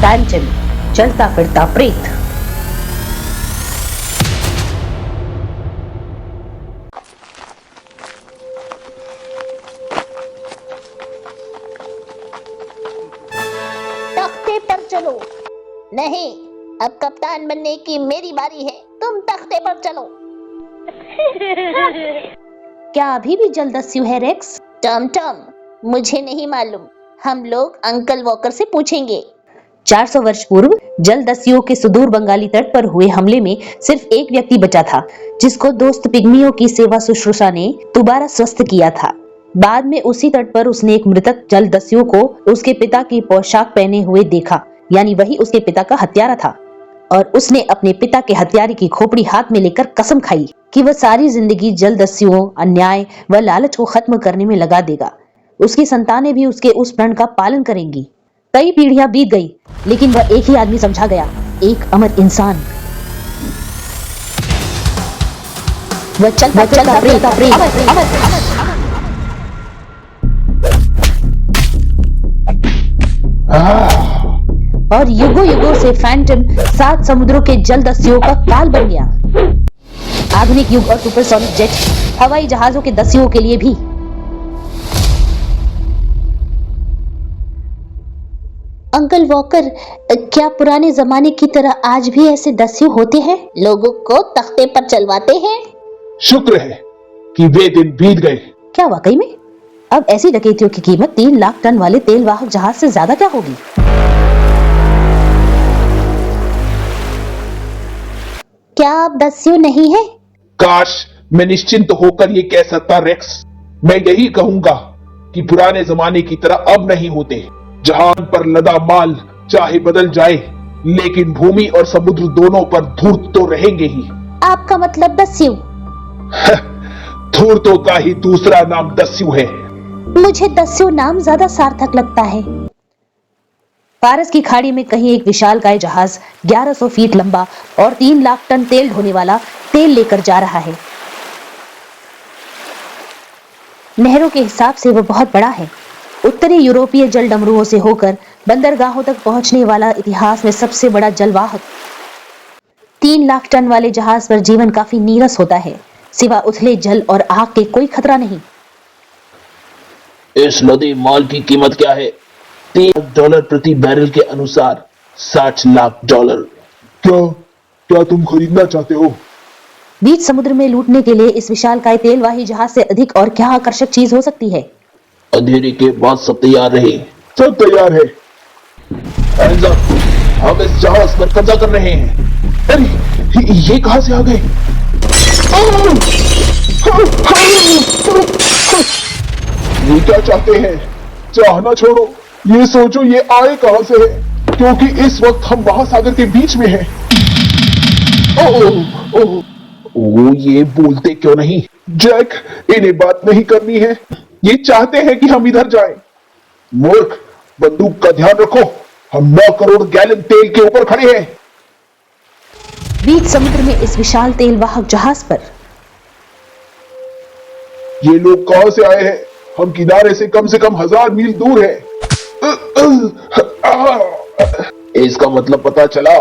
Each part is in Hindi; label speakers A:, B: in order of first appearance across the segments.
A: फैंटम, चलता फिरता प्रेत।
B: तख्ते पर चलो। नहीं, अब कप्तान बनने की मेरी बारी है। तुम तख्ते पर चलो।
A: क्या अभी भी जलदस्यु है रेक्स?
B: टॉम टॉम, मुझे नहीं मालूम। हम लोग अंकल वॉकर से पूछेंगे।
A: 400 वर्ष पूर्व जलदस्युओं के सुदूर बंगाली तट पर हुए हमले में सिर्फ एक व्यक्ति बचा था, जिसको दोस्त पिग्मियों की सेवा शुश्रूषा ने दोबारा स्वस्थ किया था। बाद में उसी तट पर उसने एक मृतक जलदस्यु को उसके पिता की पोशाक पहने हुए देखा, यानी वही उसके पिता का हत्यारा था। और उसने अपने पिता के हत्यारे की खोपड़ी हाथ में लेकर कसम खाई कि वह सारी जिंदगी जलदस्युओं, अन्याय व लालच को खत्म करने में लगा देगा। उसकी संतानें भी उसके उस प्रण का पालन करेंगी। कई पीढ़ियां बीत गई, लेकिन वह एक ही आदमी समझा गया, एक अमर इंसान। वह चलता प्रेत, और युगों युगों से फैंटम 7 समुद्रों के जलदस्युओं का काल बन गया। आधुनिक युग और सुपरसोनिक जेट, हवाई जहाजों के दस्युओं के लिए भी। अंकल वॉकर, क्या पुराने जमाने की तरह आज भी ऐसे दस्यु होते हैं?
B: लोगों को तख्ते पर चलवाते हैं।
C: शुक्र है कि वे दिन बीत गए।
A: क्या वाकई में? अब ऐसी डकैतियों की कीमत 3 लाख टन वाले तेल वाहक जहाज से ज्यादा क्या होगी?
B: क्या आप दस्यु नहीं है?
C: काश मैं निश्चिंत होकर ये कह सकता रेक्स। मैं यही कहूंगा कि पुराने जमाने की तरह अब नहीं होते। जहान पर लदा माल चाहे बदल जाए, लेकिन भूमि और समुद्र दोनों पर धूर्त तो रहेंगे ही।
B: आपका मतलब दस्यु?
C: धूर्तों का ही दूसरा नाम दस्यु है।
B: मुझे दस्यु नाम ज्यादा सार्थक लगता है।
A: फारस की खाड़ी में कहीं एक विशालकाय जहाज 1100 फीट लंबा और 3 लाख टन तेल ढोने वाला तेल लेकर जा रहा है। नहरों के हिसाब से वह बहुत बड़ा है। उत्तरी यूरोपीय जल डमरुओं से होकर बंदरगाहों तक पहुंचने वाला इतिहास में सबसे बड़ा जलवाहक। 3 लाख टन वाले जहाज पर जीवन काफी नीरस होता है। सिवा उथले जल और आग के कोई खतरा नहीं।
C: इस लदे माल की कीमत क्या है? $3 प्रति बैरल के अनुसार $60 लाख। क्या तुम खरीदना चाहते हो?
A: बीच समुद्र में लूटने के लिए इस विशालकाय तेलवाही जहाज से अधिक और क्या आकर्षक चीज हो सकती है?
C: अंधेरे के बाद सब तैयार रहे। सब तैयार है। हम इस जहाज पर कब्जा कर रहे हैं। अरे ये कहां से आ गए? ये क्या चाहते हैं? चाहना छोड़ो, ये सोचो ये आए कहां से है, क्योंकि इस वक्त हम महासागर के बीच में हैं। ओह, ये बोलते क्यों नहीं? जैक, इन्हें बात नहीं करनी है। ये चाहते हैं कि हम इधर जाएं। मूर्ख, बंदूक का ध्यान रखो। हम 9 करोड़ गैलन तेल के ऊपर खड़े हैं।
A: बीच समुद्र में इस विशाल तेलवाहक जहाज पर
C: ये लोग कहां से आए हैं? हम किनारे से कम 1000 मील दूर हैं। इसका मतलब पता चला।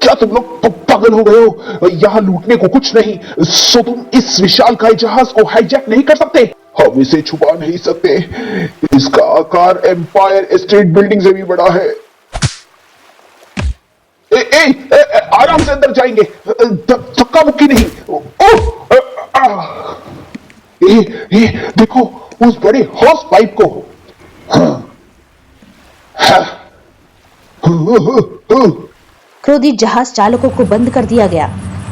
C: क्या तुम लोग पागल हो गए हो? यहाँ लूटने को कुछ नहीं, सो तुम इस विशालकाय जहाज को हाईजैक नहीं कर सकते। हम इसे छुपा नहीं सकते। इसका आकार एम्पायर स्टेट बिल्डिंग से भी बड़ा है। आराम से अंदर जाएंगे, धक्का मुक्की नहीं। देखो उस बड़े हॉर्स पाइप को।
A: क्रोधित जहाज चालकों को बंद कर दिया गया।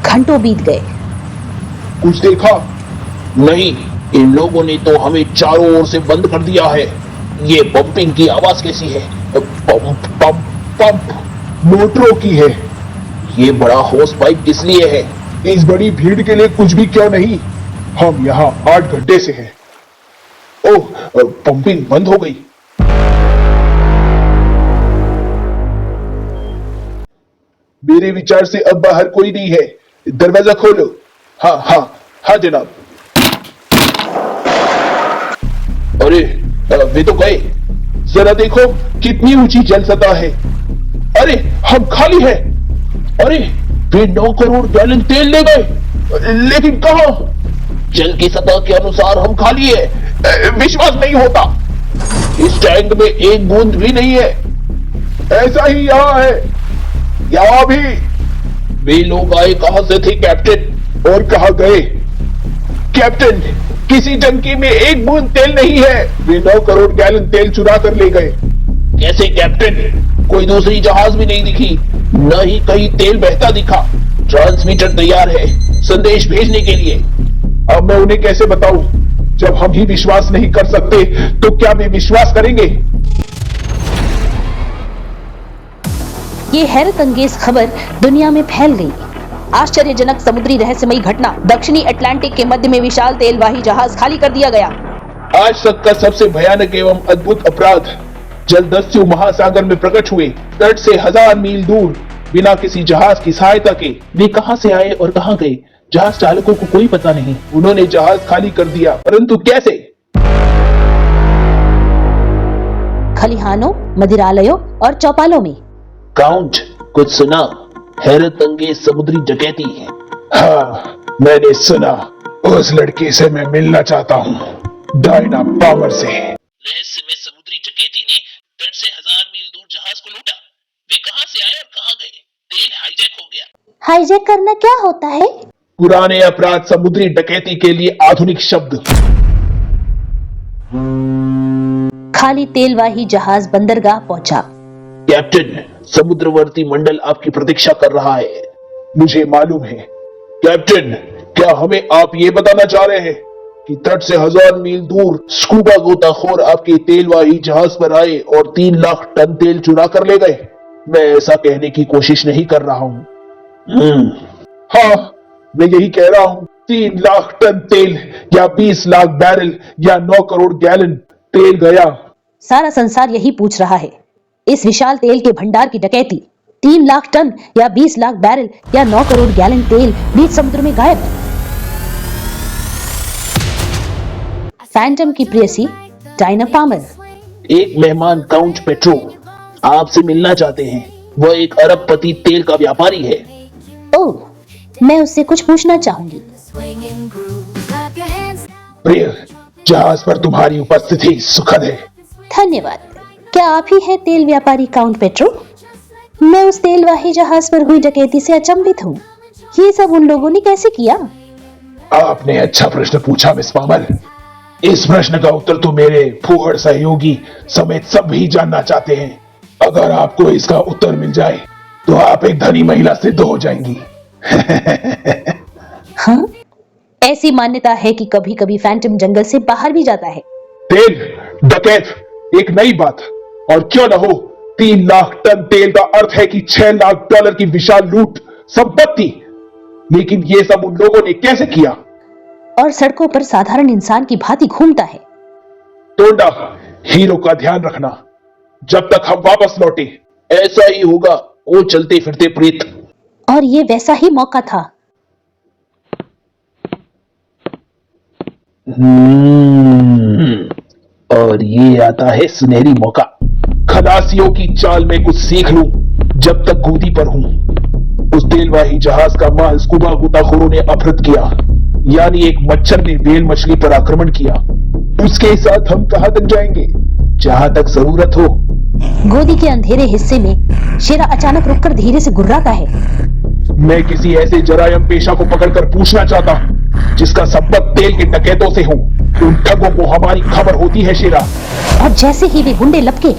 A: घंटों बीत गए।
C: कुछ देखा? नहीं, इन लोगों ने तो हमें चारों ओर से बंद कर दिया है। ये पंपिंग की आवाज कैसी है? पंप पंप पंप मोटरों की है। ये बड़ा होस पाइप किस लिए है? इस बड़ी भीड़ के लिए कुछ भी क्यों नहीं। हम यहाँ 8 घंटे से हैं। ओह, पंपिंग बंद हो गई। मेरे विचार से अब बाहर कोई नहीं है। दरवाजा खोलो। हाँ जनाब। अरे वे तो गए। जरा देखो कितनी ऊंची जल सतह है। अरे हम खाली है। अरे वे 9 करोड़ गैलन तेल ले गए, लेकिन कहां? जल की सतह के अनुसार हम खाली है। विश्वास नहीं होता, इस टैंक में एक बूंद भी नहीं है। ऐसा ही यहाँ है, यहाँ भी। वे लोग आए कहां से थे कैप्टन, और कहां गए? कैप्टन, किसी टंकी में एक बूंद तेल नहीं है। वे 9 करोड़ गैलन तेल चुरा कर ले गए। कैसे कैप्टन? कोई दूसरी जहाज भी नहीं दिखी, न ही कहीं तेल बहता दिखा। ट्रांसमीटर तैयार है संदेश भेजने के लिए। अब मैं उन्हें कैसे बताऊं? जब हम ही विश्वास नहीं कर सकते तो क्या वे विश्वास करेंगे?
A: ये हैरत अंगेज खबर दुनिया में फैल गई। आश्चर्यजनक समुद्री रहस्यमयी घटना, दक्षिणी अटलांटिक के मध्य में विशाल तेलवाही जहाज खाली कर दिया गया।
C: आज तक का सबसे भयानक एवं अद्भुत अपराध जलदस्यु महासागर में प्रकट हुए। तट से 1000 मील दूर बिना किसी जहाज की सहायता के वे कहां से आए और कहां गए, जहाज चालकों को कोई पता नहीं। उन्होंने जहाज खाली कर दिया, परंतु कैसे?
A: खलिहानों, मदिरालयों और चौपालों में।
C: काउंट, कुछ सुना? हैरत अंगेज समुद्री डकैती है। हाँ, मैंने सुना। उस लड़की से मैं मिलना चाहता हूँ, डायना पावर से। रहस्य में समुद्री डकैती ने तट से 1000 मील दूर जहाज को लूटा। वे कहां से आए और कहां गए? तेल हाईजैक हो गया।
A: हाईजैक करना क्या होता है?
C: पुराने अपराध समुद्री डकैती के लिए आधुनिक शब्द।
A: खाली तेलवाही जहाज बंदरगाह पहुंचा।
C: कैप्टन, समुद्रवर्ती मंडल आपकी प्रतीक्षा कर रहा है। मुझे मालूम है। कैप्टन, क्या हमें आप ये बताना चाह रहे हैं कि तट से 1000 मील दूर स्कूबा गोताखोर आपके तेलवाही जहाज पर आए और 3 लाख टन तेल चुरा कर ले गए? मैं ऐसा कहने की कोशिश नहीं कर रहा हूँ। हाँ, मैं यही कह रहा हूँ। 3 लाख टन तेल या 20 लाख बैरल या 9 करोड़ गैलन तेल गया।
A: सारा संसार यही पूछ रहा है। इस विशाल तेल के भंडार की डकैती, 3 लाख टन या 20 लाख बैरल या 9 करोड़ गैलन तेल बीच समुद्र में गायब। फैंटम की प्रेयसी डायना पामर।
C: एक मेहमान काउंट पेट्रो आपसे मिलना चाहते हैं। वह एक अरबपति तेल का व्यापारी है।
A: ओह, मैं उससे कुछ पूछना चाहूंगी।
C: प्रिय, जहाज पर तुम्हारी उपस्थिति सुखद है।
A: धन्यवाद। क्या आप ही हैं तेल व्यापारी काउंट पेट्रो? मैं उस तेलवाही जहाज पर हुई डकैती से अचंभित हूँ। ये सब उन लोगों ने कैसे किया?
C: आपने अच्छा प्रश्न पूछा मिस पामर। इस प्रश्न का उत्तर तो मेरे फूहड़ सहयोगी समेत सब ही जानना चाहते हैं। अगर आपको इसका उत्तर मिल जाए तो आप एक धनी महिला सिद्ध हो जाएंगी।
A: हाँ? ऐसी मान्यता है कि कभी कभी फैंटम जंगल से बाहर भी जाता है।
C: तेल डकैत, एक नई बात। और क्यों न हो, 3 लाख टन तेल का अर्थ है कि 6 लाख डॉलर की विशाल लूट संपत्ति। लेकिन ये सब उन लोगों ने कैसे किया?
A: और सड़कों पर साधारण इंसान की भांति घूमता है।
C: टोंडा, हीरो का ध्यान रखना जब तक हम वापस लौटे। ऐसा ही होगा, वो चलते फिरते प्रेत।
A: और ये वैसा ही मौका था।
C: और ये आता है सुनहरी मौका। खलासियों की चाल में कुछ सीख लूं जब तक गोदी पर हूं। उस तेलवाही जहाज का माल स्कूबा गोताखोरों ने अपहृत किया, यानी एक मच्छर ने व्हेल मछली पर आक्रमण किया। उसके साथ हम कहां तक जाएंगे? जहां तक जरूरत हो।
A: गोदी के अंधेरे हिस्से में शेरा अचानक रुककर धीरे से गुर्राता है।
C: मैं किसी ऐसे जरायम पेशा को पकड़कर पूछना चाहता हूं जिसका संबंध तेल के डकैतों से हो। उन ठगों को हमारी खबर होती है शेरा।
A: और जैसे ही वे गुंडे लपके,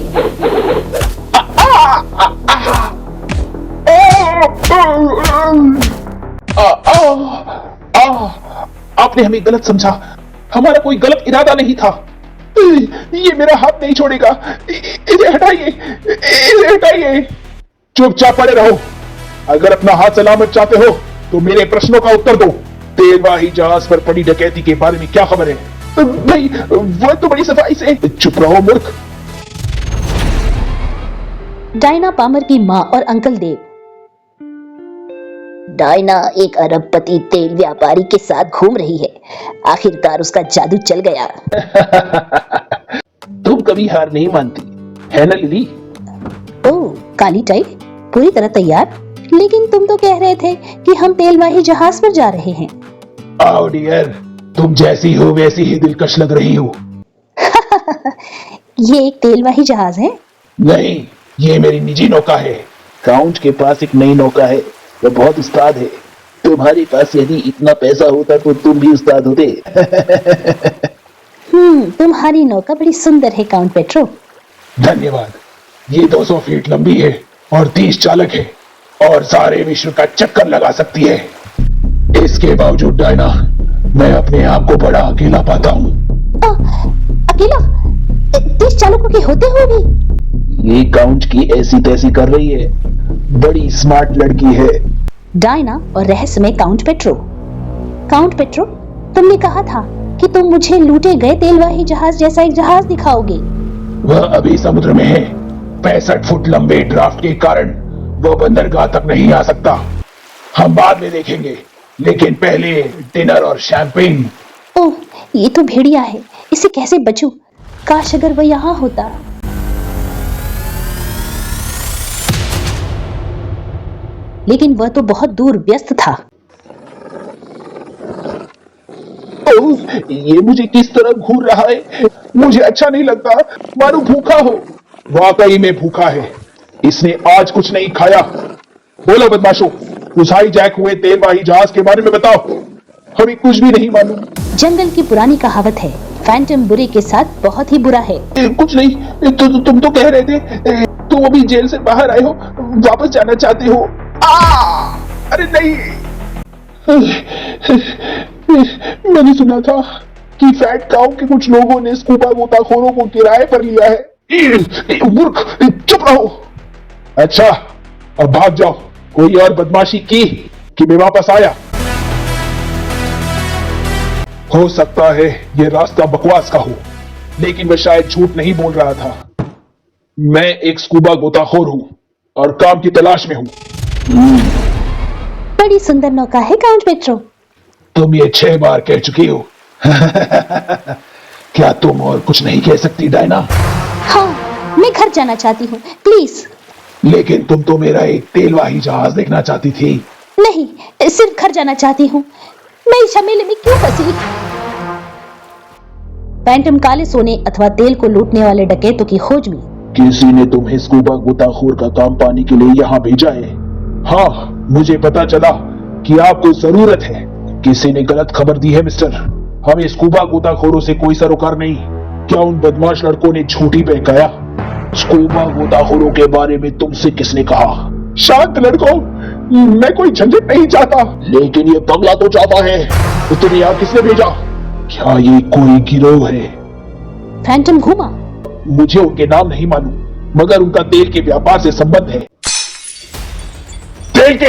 C: आपने हमें गलत समझा। हमारा कोई गलत इरादा नहीं था। ये मेरा हाथ नहीं छोड़ेगा। इसे हटाइए, इसे हटाइए। चुपचाप पड़े रहो। अगर अपना हाथ सलामत चाहते हो तो मेरे प्रश्नों का उत्तर दो। तेलवाही जहाज पर पड़ी डकैती के बारे में क्या खबर है? नहीं, वो तो बड़ी सफाई से। चुप रहो मूर्ख।
A: डायना पामर की माँ और अंकल देव।
B: डायना एक अरबपति तेल व्यापारी के साथ घूम रही है। आखिरकार उसका जादू चल गया।
C: तुम कभी हार नहीं मानती। है ना लिली?
A: ओह, काली टाई, पूरी तरह तैयार। लेकिन तुम तो कह रहे थे कि हम तेलवाही जहाज पर जा रहे हैं।
C: आओ डियर, तुम जैसी हो वैसी ही दिलकश लग रही हो।
A: ये एक तेलवाही जहाज है?
C: नहीं, ये मेरी निजी नौका है। काउंट के पास एक नई नौका है, वो बहुत उस्ताद है। तुम्हारे पास यदि इतना पैसा होता तो तुम भी उस्ताद होते।
A: तुम्हारी नौका बड़ी सुंदर है काउंट पेट्रो।
C: धन्यवाद। ये 200 फीट लंबी है और 30 चालक है और सारे विश्व का चक्कर लगा सकती है। इसके बावजूद डायना, मैं अपने आप को बड़ा अकेला पाता हूँ।
A: अकेला? 30 चालकों के होते हुए भी?
C: ये काउंट की ऐसी तैसी कर रही है, बड़ी स्मार्ट लड़की है।
A: डायना और रहस्यमय काउंट पेट्रो। काउंट पेट्रो, तुमने कहा था कि तुम मुझे लूटे गए तेलवाही जहाज जैसा एक जहाज दिखाओगे।
C: वह अभी समुद्र में है। 65 फुट लंबे ड्राफ्ट के कारण वो बंदरगाह तक नहीं आ सकता। हम बाद में देखेंगे, लेकिन पहले डिनर और शैंपेन।
A: ओह, ये तो भेड़िया है, इसे कैसे बचूं? काश अगर वह यहाँ होता। लेकिन वह तो बहुत दूर व्यस्त था।
C: ओह, ये मुझे किस तरह घूर रहा है? मुझे अच्छा नहीं लगता, मानो भूखा हो। वाकई में भूखा है। इसने आज कुछ नहीं खाया। बोलो बदमाशों, उस हाईजैक हुए तेलवाही जहाज के बारे में बताओ। हमें कुछ भी नहीं मालूम।
A: जंगल की पुरानी कहावत है, फैंटम बुरे के साथ बहुत ही बुरा है।
C: कुछ नहीं, तुम तो कह रहे थे तुम अभी जेल से बाहर आए हो, वापस जाना चाहते हो। अरे नहीं, मैंने सुना था कि फैट काऊ के कुछ लोगों ने स्कूबा गोताखोरों को किराए पर लिया है। मूर्ख, चुप रहो। अच्छा, अब भाग जाओ। कोई और बदमाशी की कि मैं वापस आया? हो सकता है ये रास्ता बकवास का हो, लेकिन मैं शायद झूठ नहीं बोल रहा था। मैं एक स्कूबा गोताखोर हूं और काम की तलाश में हूं।
A: बड़ी सुंदर नौका है काउंट पेट्रो।
C: तुम ये 6 बार कह चुकी हो। क्या तुम और कुछ नहीं कह सकती डायना?
A: हाँ, मैं घर जाना चाहती हूँ, प्लीज।
C: लेकिन तुम तो मेरा एक तेलवाही जहाज देखना चाहती थी।
A: नहीं, सिर्फ घर जाना चाहती हूँ। मैं इस झमेले में क्यों फंसी? फैंटम काले सोने अथवा तेल को लूटने वाले डकैतों की खोज में।
C: किसी ने तुम्हें स्कूबा गोताखोर का काम पाने के लिए यहाँ भेजा है। हाँ, मुझे पता चला कि आपको जरूरत है। किसी ने गलत खबर दी है मिस्टर। हमें स्कूबा गोताखोरों से कोई सरोकार नहीं। क्या उन बदमाश लड़कों ने झूठी बहकाया? स्कूबा गोताखोरों के बारे में तुमसे किसने कहा? शांत लड़कों, मैं कोई झंझट नहीं चाहता। लेकिन ये पगला तो चाहता है। तो तुम्हें यहाँ किसने भेजा? क्या ये कोई गिरोह है?
A: फैंटम घूमा।
C: मुझे उनके नाम नहीं मालूम, मगर उनका तेल के व्यापार से संबंध है। तेल के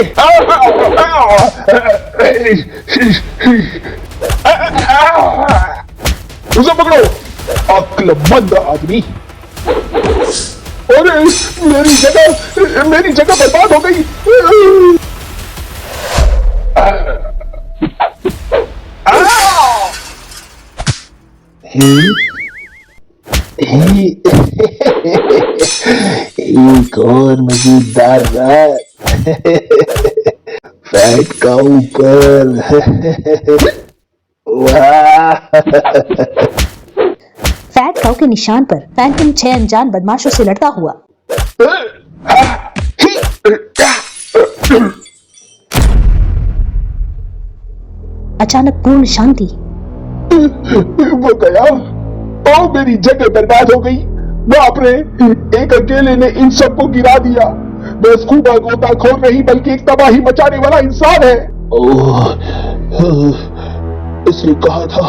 C: उसे पकड़ो, अक्लमंद आदमी। अरे मेरी जगह बर्बाद हो गई। एक और मजेदार रात फैट का ऊपर।
A: फैट काऊ के निशान पर फैंटम 6 अनजान बदमाशों से लड़ता हुआ। अचानक पूर्ण शांति।
C: वो गया। ओ, मेरी जगह बर्बाद हो गई। बाप रे, एक अकेले ने इन सबको गिरा दिया। मैं स्कूबा गोताखोर नहीं बल्कि एक तबाही मचाने वाला इंसान है। ओह, इसने कहा था,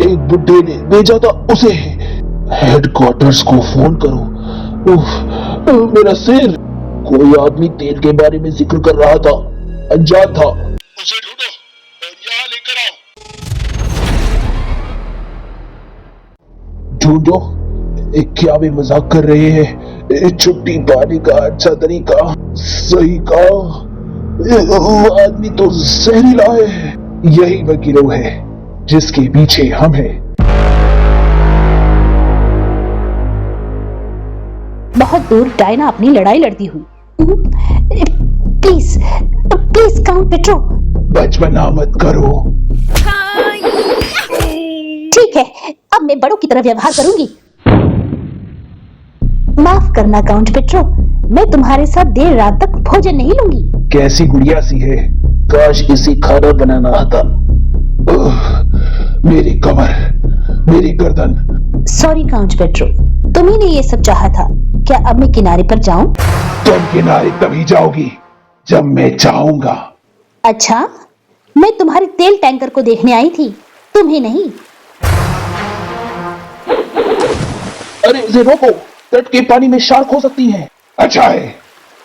C: एक बुड्ढे ने भेजा था उसे। हेडक्वार्टर्स को फोन करो। मेरा सिर। कोई आदमी तेल के बारे में जिक्र कर रहा था, अनजान था। उसे ढूंढो और यहाँ लेकर आओ। ढूंढो? क्या वे मजाक कर रहे हैं? छुट्टी पाने का अच्छा तरीका। सही कहा, वो आदमी तो जहरीला है। यही वह गिरोह है जिसके पीछे हम हैं।
A: बहुत दूर डायना अपनी लड़ाई लड़ती हुई। Please please count petro.
C: बचपना मत करो।
A: ठीक है, अब मैं बड़ों की तरह व्यवहार करूंगी। माफ करना काउंट पेट्रो, मैं तुम्हारे साथ देर रात तक भोजन नहीं लूंगी।
C: कैसी गुड़िया सी है, काश इसे खाना बनाना आता। मेरी कमर, मेरी गर्दन।
A: सॉरी काउंट पेट्रो, तुम्ही ने ये सब चाहा था। क्या अब मैं किनारे पर जाऊं?
C: तुम किनारे तभी जाओगी जब मैं चाहूंगा।
A: अच्छा, मैं तुम्हारे तेल टैंकर को देखने आई थी, तुम्हें नहीं।
C: अरे इसे रोको, तट के पानी में शार्क हो सकती है। अच्छा है,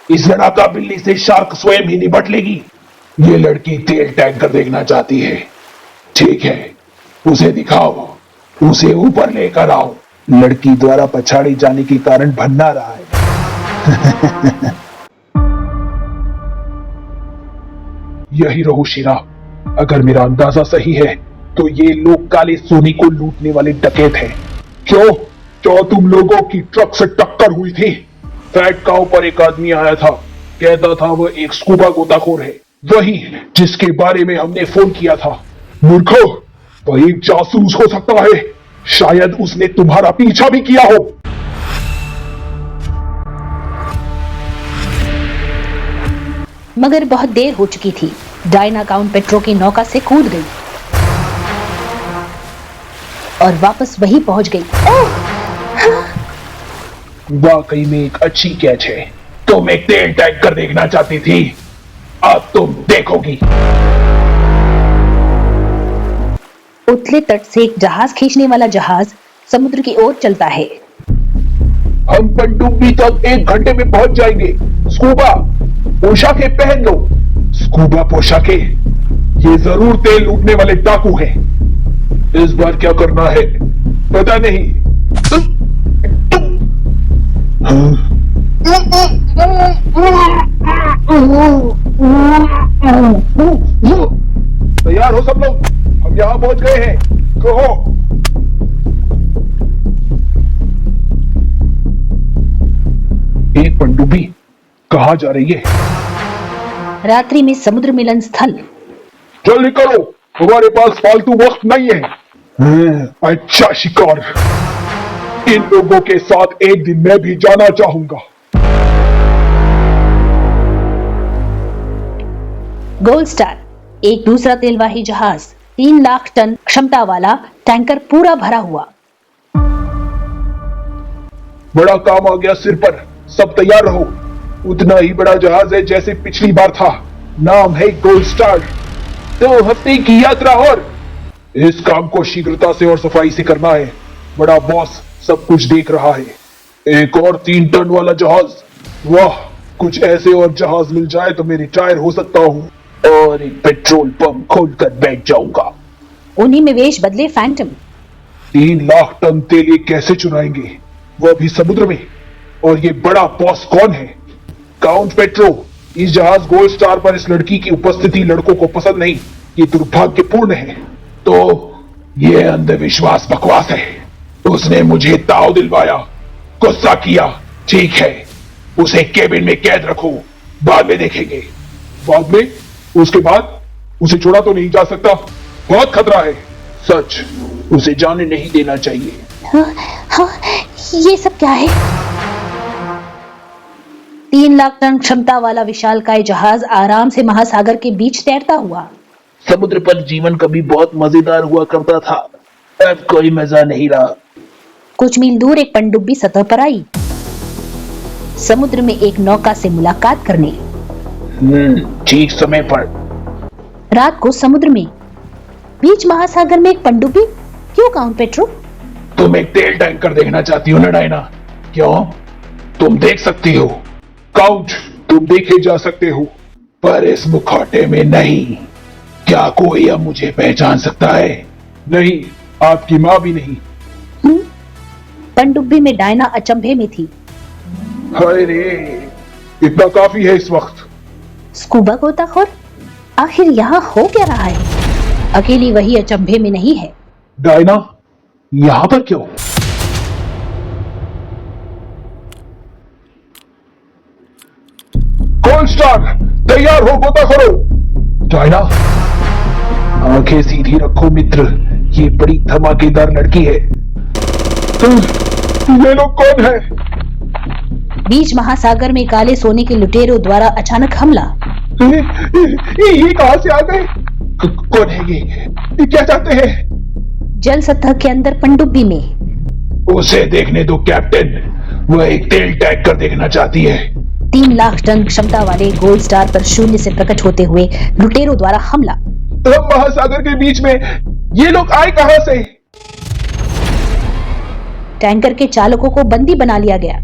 C: इस लड़ाका बिल्ली से शार्क स्वयं ही निपट लेगी। ये लड़की तेल टैंकर देखना चाहती है। ठीक है, उसे दिखाओ, उसे ऊपर लेकर आओ। लड़की द्वारा पछाड़ी जाने के कारण भन्ना रहा है। यही रहो शीरा, अगर मेरा अंदाजा सही है तो ये लोग काले सोने को लूटने वाले डकैत हैं। क्यों तुम लोगों की ट्रक से टक्कर हुई थी? फैट काउ पर एक आदमी आया था, कहता था वह एक स्कूबा गोताखोर है, वही जिसके बारे में हमने फोन किया था। मूर्खो, वह एक जासूस हो सकता है, शायद उसने तुम्हारा पीछा भी किया हो।
A: मगर बहुत देर हो चुकी थी। डायना काउंट पेट्रो की नौका से कूद गई और वापस वहीं पहुंच गई।
C: वाकई में एक अच्छी कैच है। तुम एक तेल टैंकर देखना चाहती थी, अब तुम देखोगी।
A: उथले तट से एक जहाज खींचने वाला जहाज समुद्र की ओर चलता है।
C: हम पनडुब्बी तक 1 घंटे में पहुंच जाएंगे। स्कूबा पोशाकें पहन लो। स्कूबा पोशाकें, ये जरूर तेल लूटने वाले डाकू हैं। इस बार क्या करना है पता नहीं। तैयार हो सब लोग, हम यहां पहुंच गए हैं। कहो। एक पनडुब्बी कहां जा रही है?
A: रात्रि में समुद्र मिलन स्थल।
C: जल्दी करो, हमारे पास फालतू वक्त नहीं है। अच्छा शिकार, इन लोगों के साथ एक दिन मैं भी जाना चाहूंगा।
A: गोल्ड स्टार, एक दूसरा तेलवाही जहाज, 3 लाख टन क्षमता वाला टैंकर पूरा भरा हुआ।
C: बड़ा काम आ गया सिर पर, सब तैयार रहो। उतना ही बड़ा जहाज है जैसे पिछली बार था। नाम है गोल्ड स्टार। 2 हफ्ते की यात्रा और इस काम को शीघ्रता से और सफाई से करना है। बड़ा बॉस सब कुछ देख रहा है। एक और 3 टन वाला जहाज। वाह, कुछ ऐसे और जहाज मिल जाए तो मैं रिटायर हो सकता हूँ और एक पेट्रोल पंप खोलकर बैठ जाऊंगा।
A: उन्हीं में वेश बदले फैंटम।
C: 3 लाख टन तेल ये कैसे चुराएंगे, वह भी समुद्र में? और ये बड़ा बॉस कौन है? Count petro. इस जहाज गोल्ड स्टार पर इस लड़की की उपस्थिति लड़कों को पसंद नहीं, ये दुर्भाग्यपूर्ण है। तो ये अंधविश्वास बकवास है। उसने मुझे ताव दिलवाया, गुस्सा किया। ठीक है, उसे केबिन में कैद रखो, बाद में देखेंगे। बाद में? उसके बाद उसे छोड़ा तो नहीं जा सकता, बहुत खतरा है। सच, उसे जाने नहीं देना चाहिए।
A: हाँ, ये सब क्या है? 3 लाख टन क्षमता वाला विशालकाय जहाज आराम से महासागर के बीच तैरता हुआ।
C: समुद्र पर जीवन कभी बहुत मजेदार हुआ करता था, अब कोई मजा नहीं रहा।
A: कुछ मील दूर एक पनडुब्बी सतह पर आई, समुद्र में एक नौका से मुलाकात करने।
C: ठीक समय पर।
A: रात को समुद्र में, बीच महासागर में एक पनडुब्बी। क्यों काउंट पेट्रो?
C: तुम एक तेल टैंकर देखना चाहती हो ना डायना? क्यों? तुम देख सकती हो काउंट, तुम देखे जा सकते हो, पर इस मुखौटे में नहीं। क्या कोई अब मुझे पहचान सकता है? नहीं, आपकी माँ भी नहीं।
A: पनडुब्बी में डायना अचंभे में थी।
C: हाय रे, इतना काफी है इस वक्त।
A: स्कूबा गोताखोर आखिर यहाँ हो क्या रहा है? अकेली वही अचंभे में नहीं है।
C: डायना, यहाँ पर क्यों? गोल्ड स्टार तैयार हो, गोताखोरों। डायना, आंखें सीधी रखो मित्र, ये बड़ी धमाकेदार लड़की है। ये लोग कौन है?
A: बीच महासागर में काले सोने के लुटेरों द्वारा अचानक हमला।
C: ये कहां से आ गए? कौन है ये क्या चाहते हैं?
A: जल सतह के अंदर पनडुब्बी में।
C: उसे देखने दो कैप्टन, वह एक तेल टैंकर देखना चाहती है।
A: 3 लाख टन क्षमता वाले गोल्ड स्टार पर शून्य से प्रकट होते हुए लुटेरों द्वारा हमला।
C: महासागर के बीच में ये लोग आए कहां से?
A: टैंकर के चालकों को बंदी बना लिया गया।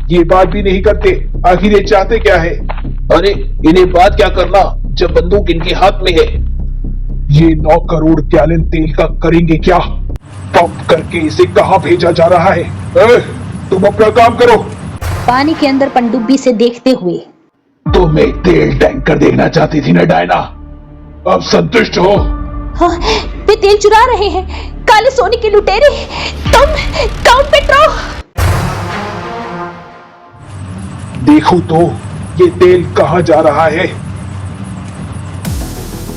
C: ये बात भी नहीं करते, आखिर ये चाहते क्या है? अरे इन्हें बात क्या करना जब बंदूक इनके हाथ में है। ये 9 करोड़ गैलन तेल का करेंगे क्या? पंप करके इसे कहां भेजा जा रहा है? तुम अपना काम करो।
A: पानी के अंदर पनडुब्बी से देखते हुए,
C: तुम एक तेल टैंकर देखना चाहती थी ना डायना, अब संतुष्ट हो?
A: हाँ, वे तेल चुरा रहे हैं, काले सोने के लुटेरे। तुम काउंट पेट्रो।
C: देखो तो ये तेल कहां जा रहा है?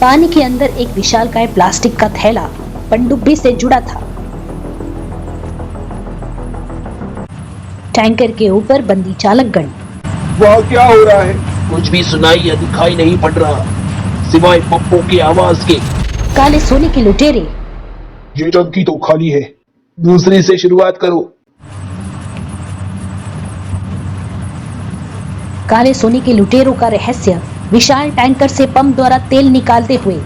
A: पानी के अंदर एक विशालकाय प्लास्टिक का थैला पनडुब्बी से जुड़ा था। टैंकर के ऊपर बंदी चालकगण।
C: वह क्या हो रहा है? कुछ भी सुनाई या दिखाई नहीं पड़ रहा, सिवाय पप्पू की आवाज के।
A: काले सोने के लुटेरे।
C: ये टंकी तो खाली है, दूसरी से शुरुआत करो।
A: काले सोने के लुटेरों का रहस्य विशाल टैंकर से पंप द्वारा तेल निकालते हुए।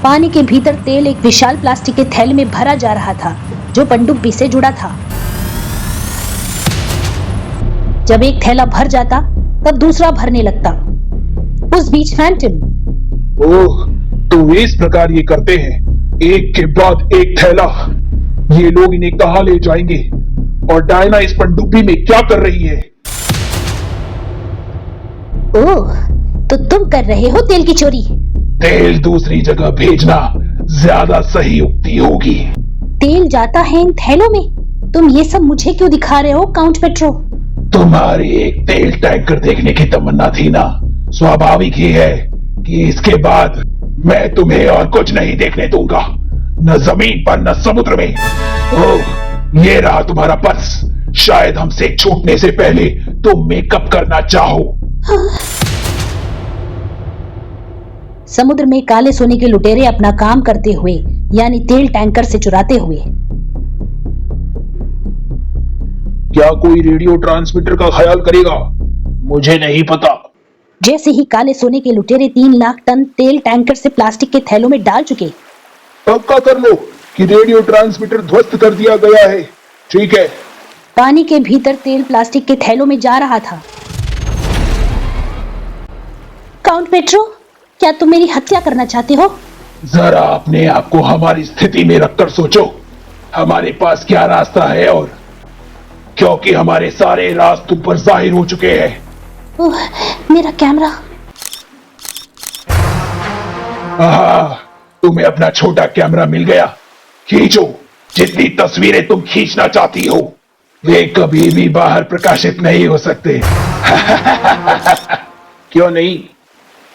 A: पानी के भीतर तेल एक विशाल प्लास्टिक के थैले में भरा जा रहा था जो पनडुब्बी से जुड़ा था। जब एक थैला भर जाता तब दूसरा भरने लगता। उस बीच फैंटम।
C: ओह, तो इस प्रकार ये करते हैं, एक के बाद एक थैला। ये लोग इन्हें कहां ले जाएंगे? और डायना इस पनडुब्बी में क्या कर रही है?
A: ओह, तो तुम कर रहे हो तेल की चोरी।
C: तेल दूसरी जगह भेजना ज्यादा सही युक्ति होगी।
A: तेल जाता है इन थैलों में। तुम ये सब मुझे क्यों दिखा रहे हो काउंट पेट्रो?
C: तुम्हारी एक तेल टैंकर देखने की तमन्ना थी ना, स्वाभाविक ही है कि इसके बाद मैं तुम्हें और कुछ नहीं देखने दूंगा, न जमीन पर न समुद्र में। ओह, ये रहा तुम्हारा पर्स। शायद हमसे छूटने से पहले तुम मेकअप करना चाहो।
A: समुद्र में काले सोने के लुटेरे अपना काम करते हुए, यानी तेल टैंकर से चुराते हुए।
C: क्या कोई रेडियो ट्रांसमीटर का ख्याल करेगा? मुझे नहीं पता।
A: जैसे ही काले सोने के लुटेरे 3 लाख टन तेल टैंकर से प्लास्टिक के थैलों में डाल चुके।
C: पक्का कर लो कि रेडियो ट्रांसमीटर ध्वस्त कर दिया गया है। ठीक है।
A: पानी के भीतर तेल प्लास्टिक के थैलों में जा रहा था। काउंट पेट्रो, क्या तुम मेरी हत्या करना चाहते हो?
C: जरा अपने आप को हमारी स्थिति में रखकर सोचो, हमारे पास क्या रास्ता है। और क्योंकि हमारे सारे राज तुम पर जाहिर हो चुके हैं।
A: ओह, मेरा कैमरा।
C: तुम्हें अपना छोटा कैमरा मिल गया। खींचो जितनी तस्वीरें तुम खींचना चाहती हो, वे कभी भी बाहर प्रकाशित नहीं हो सकते। क्यों नहीं,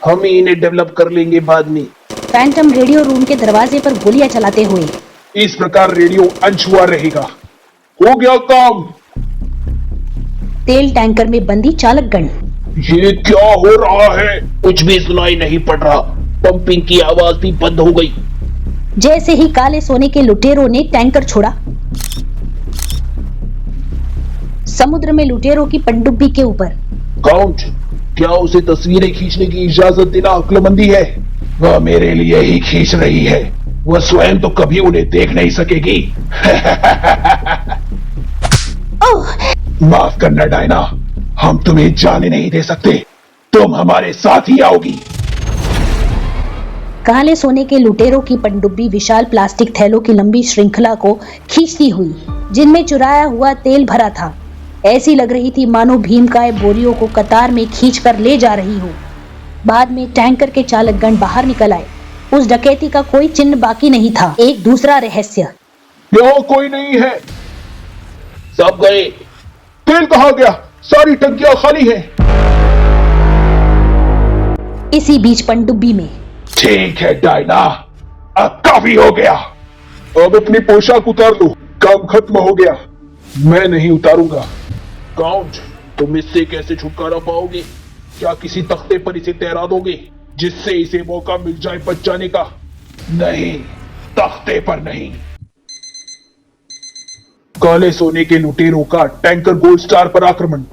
C: हम ही इन्हें डेवलप कर लेंगे बाद में।
A: फैंटम रेडियो रूम के दरवाजे पर गोलियां चलाते हुए।
C: इस प्रकार रेडियो अनछुआ रहेगा। हो गया काम।
A: तेल टैंकर में बंदी चालकगण।
C: ये क्या हो रहा है? कुछ भी सुनाई नहीं पड़ रहा, पंपिंग की आवाज भी बंद हो गई।
A: जैसे ही काले सोने के लुटेरों ने टैंकर छोड़ा, समुद्र में लुटेरों की पनडुब्बी के ऊपर।
C: काउंट, क्या उसे तस्वीरें खींचने की इजाजत देना अक्लमंदी है? वह मेरे लिए ही खींच रही है, वह स्वयं तो कभी उन्हें देख नहीं सकेगी।
A: ओह!
C: माफ करना डायना, हम तुम्हें जाने नहीं दे सकते, तुम हमारे साथ ही आओगी।
A: काले सोने के लुटेरों की पनडुब्बी विशाल प्लास्टिक थैलों की लंबी श्रृंखला को खींचती हुई, जिनमें चुराया हुआ तेल भरा था। ऐसी लग रही थी मानो भीमकाय बोरियों को कतार में खींचकर ले जा रही हो। बाद में टैंकर के चालकगण बाहर निकल आए। उस डकैती का कोई चिन्ह बाकी नहीं था। एक दूसरा रहस्य।
C: यहाँ कोई नहीं है। सब गए। तेल कहाँ गया? सारी टंकियां खाली हैं।
A: इसी बीच पनडुब्बी में
C: ठीक है डायना, अब काफी हो गया। अब अपनी पोशाक उतार दो, काम खत्म हो गया। मैं नहीं उतारूंगा। काउंट, तुम इससे कैसे छुटकारा पाओगे? क्या किसी तख्ते पर इसे तैरा दोगे जिससे इसे मौका मिल जाए बच जाने का? नहीं, तख्ते पर नहीं। काले सोने के लुटेरों का टैंकर गोल्ड स्टार पर आक्रमण।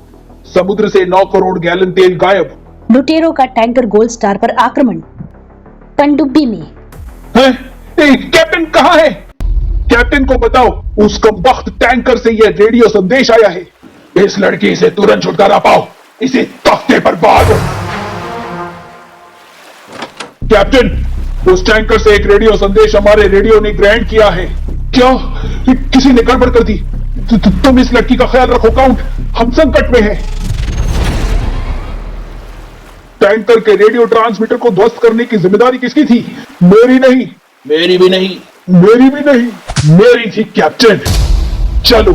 C: समुद्र से 9 करोड़ गैलन तेल गायब।
A: लुटेरों का टैंकर गोल्ड स्टार पर आक्रमण। पनडुब्बी में
C: कैप्टन कहाँ है? कैप्टन को बताओ, उस कमबख्त टैंकर से यह रेडियो संदेश आया है। इस लड़की से तुरंत छुटकारा पाओ, इसे तख्ते पर बहा दो। कैप्टन, उस टैंकर से एक रेडियो संदेश हमारे रेडियो ने ग्रहण किया है। क्या किसी ने गड़बड़ कर दी? तुम इस लड़की का ख्याल रखो काउंट, हम संकट में हैं। टैंकर के रेडियो ट्रांसमीटर को ध्वस्त करने की जिम्मेदारी किसकी थी? मेरी नहीं। मेरी भी नहीं। मेरी भी नहीं। मेरी थी कैप्टन। चलो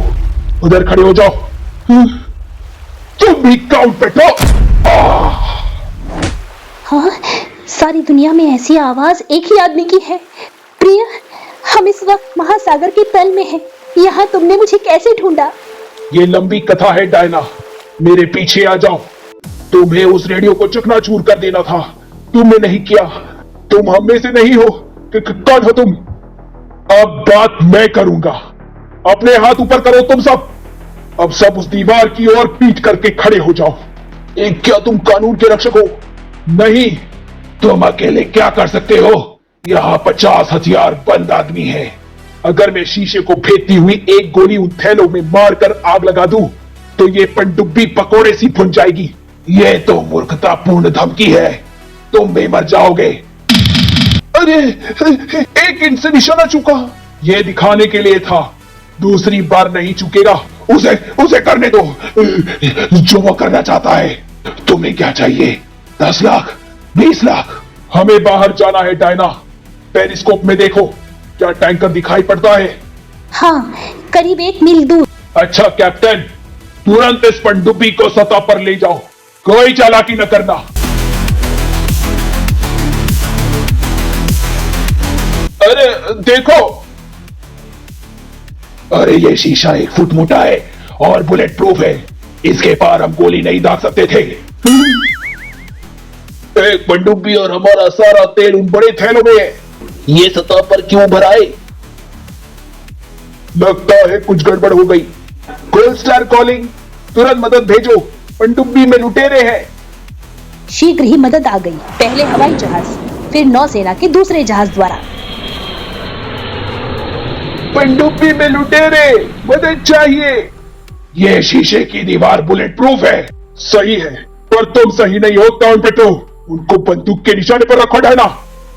C: उधर खड़े हो जाओ। तुम भी काउंट पेट्रो।
A: हाँ, सारी दुनिया में ऐसी आवाज एक ही आदमी की है। प्रिया, हम इस वक्त महासागर के तल में हैं। यहाँ तुमने मुझे कैसे ढूंढा?
C: ये लंबी कथा है डायना, मेरे पीछे आ जाओ। तुम्हें उस रेडियो को चकनाचूर कर देना था, तुमने नहीं किया। तुम हम में से नहीं हो। कौन हो तुम? अब बात मैं करूंगा। अपने हाथ ऊपर करो तुम सब। अब सब उस दीवार की ओर पीट करके खड़े हो जाओ। क्या तुम कानून के रक्षक हो? नहीं, तुम अकेले क्या कर सकते हो? यहाँ 50 हथियार बंद आदमी है। अगर मैं शीशे को फेंकती हुई एक गोली उन थैलों में मारकर आग लगा दूं, तो ये पनडुब्बी पकोड़े सी भुन जाएगी। ये तो मूर्खतापूर्ण धमकी है, तुम भी मर जाओगे। अरे, एक इंच से निशाना चूका। ये दिखाने के लिए था, दूसरी बार नहीं चुकेगा। उसे करने दो जो वो करना चाहता है। तुम्हें क्या चाहिए? 10 लाख, 20 लाख? हमें बाहर जाना है डायना। पेरिस्कोप में देखो, क्या टैंकर दिखाई पड़ता है?
A: हाँ, करीब 1 मील दूर।
C: अच्छा कैप्टन, तुरंत इस पनडुब्बी को सतह पर ले जाओ, कोई चालाकी न करना। अरे देखो, अरे ये शीशा 1 फुट मोटा है और बुलेट प्रूफ है। इसके पार हम गोली नहीं दाग सकते थे। एक पनडुब्बी और हमारा सारा तेल उन बड़े थैलों में है। ये सतह पर क्यों भराए? लगता है कुछ गड़बड़ हो गई। गोल्ड स्टार कॉलिंग, तुरंत मदद भेजो, पनडुब्बी में लुटेरे हैं।
A: शीघ्र ही मदद आ गई। पहले हवाई जहाज, फिर नौसेना के दूसरे जहाज द्वारा।
C: पनडुब्बी में लुटेरे, मदद चाहिए। ये शीशे की दीवार बुलेट प्रूफ है। सही है, पर तुम सही नहीं हो काउंट पेट्रो। उनको बंदूक के निशाने पर रखो डायना,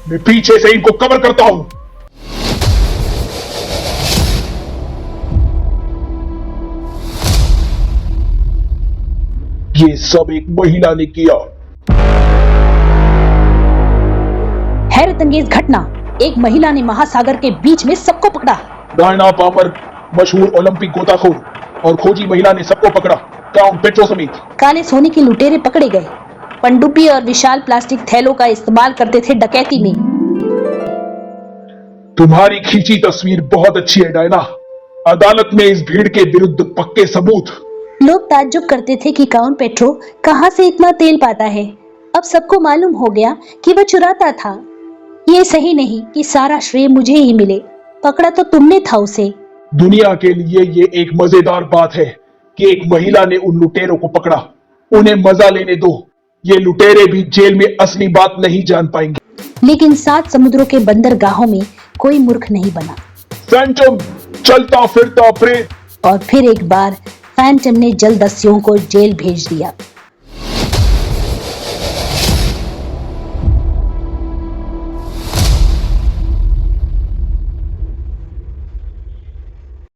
C: मैं पीछे से इनको कवर करता हूं। ये सब एक महिला ने किया।
A: हैरतअंगेज घटना, एक महिला ने महासागर के बीच में सबको पकड़ा।
C: डायना पामर, मशहूर ओलंपिक गोताखोर और खोजी महिला ने सबको पकड़ा, काउंट पेट्रो समेत।
A: काले सोने के लुटेरे पकड़े गए। पनडुब्बी और विशाल प्लास्टिक थैलों का इस्तेमाल करते थे डकैती में।
C: तुम्हारी खींची तस्वीर बहुत अच्छी है डायना। अदालत में इस भीड़ के विरुद्ध पक्के सबूत।
A: लोग ताज्जुब करते थे कि काउंट पेट्रो कहां से इतना तेल पाता है। अब सबको मालूम हो गया कि वह चुराता था। ये सही नहीं कि सारा श्रेय मुझे ही मिले। पकड़ा तो तुमने था उसे।
C: दुनिया के लिए ये एक मजेदार बात है कि एक महिला ने उन लुटेरों को पकड़ा। उन्हें मजा लेने दो। ये लुटेरे भी जेल में असली बात नहीं जान पाएंगे।
A: लेकिन 7 समुद्रों के बंदरगाहों में कोई मूर्ख नहीं बना।
C: फैंटम, चलता फिरता प्रेत।
A: और फिर एक बार फैंटम ने जलदस्युओं को जेल भेज दिया।